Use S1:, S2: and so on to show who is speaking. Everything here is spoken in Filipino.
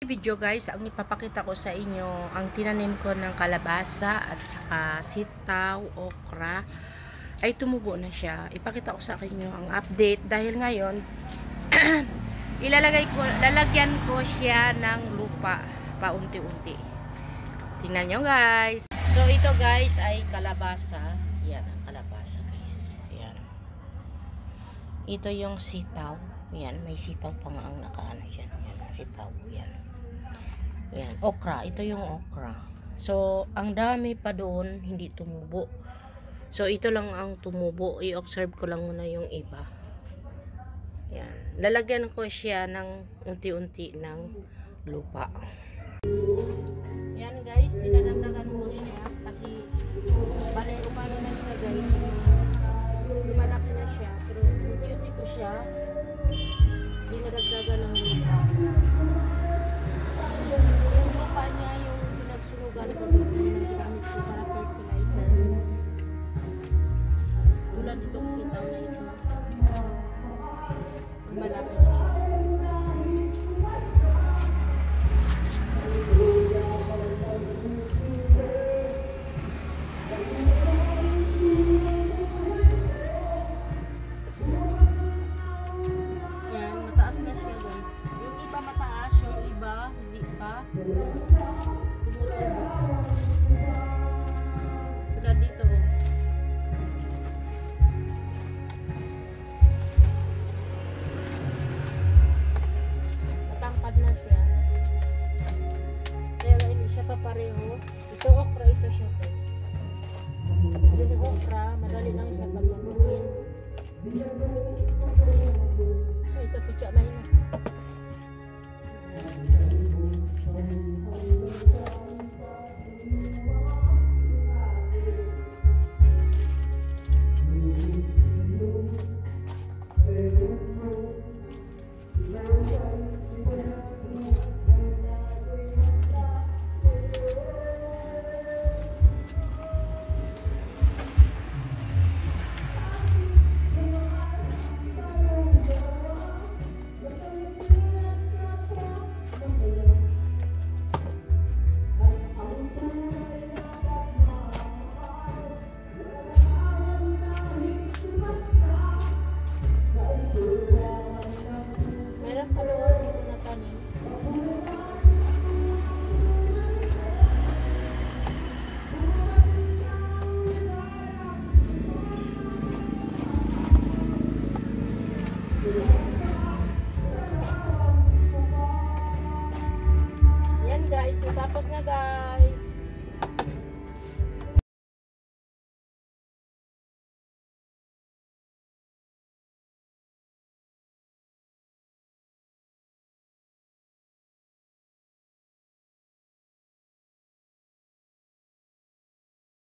S1: Video guys, ang ipapakita ko sa inyo ang tinanim ko ng kalabasa at saka sitaw, okra ay tumubo na siya. Ipakita ko sa inyo ang update dahil ngayon lalagyan ko siya ng lupa paunti-unti. Tingnan nyo guys. So ito guys ay kalabasa. Yan ang kalabasa guys. Yan. Ito yung sitaw. Yan, may sitaw pa nga ang nakaano yan. Yan, sitaw. Yan. Yan, okra. Ito yung okra. So, ang dami pa doon, hindi tumubo. So, ito lang ang tumubo. I-observe ko lang muna yung iba. Yan. Lalagyan ko siya ng unti-unti ng lupa. Yan guys, dinadagdagan ko siya kasi bale, umano na siya guys. Malaki na siya. Pero unti-unti ko siya dinadagdagan ng lupa. Yung lupa niya, yung pinagsunugan ko dito, yung ginamit ko para fertilizer. Tulad itong sitaw na ito. Ang malaki na siya. Yan, mataas na siya guys. Yung iba mataas, yung iba hindi pa. Tumutubo. Tulad dito oh. Matangkad na siya. Kaya hindi siya papareho. Ito okra, ito siya guys. Yung okra, madali lang siya pagbubuhin. Ito picha main na. Yan guys, natapos na guys.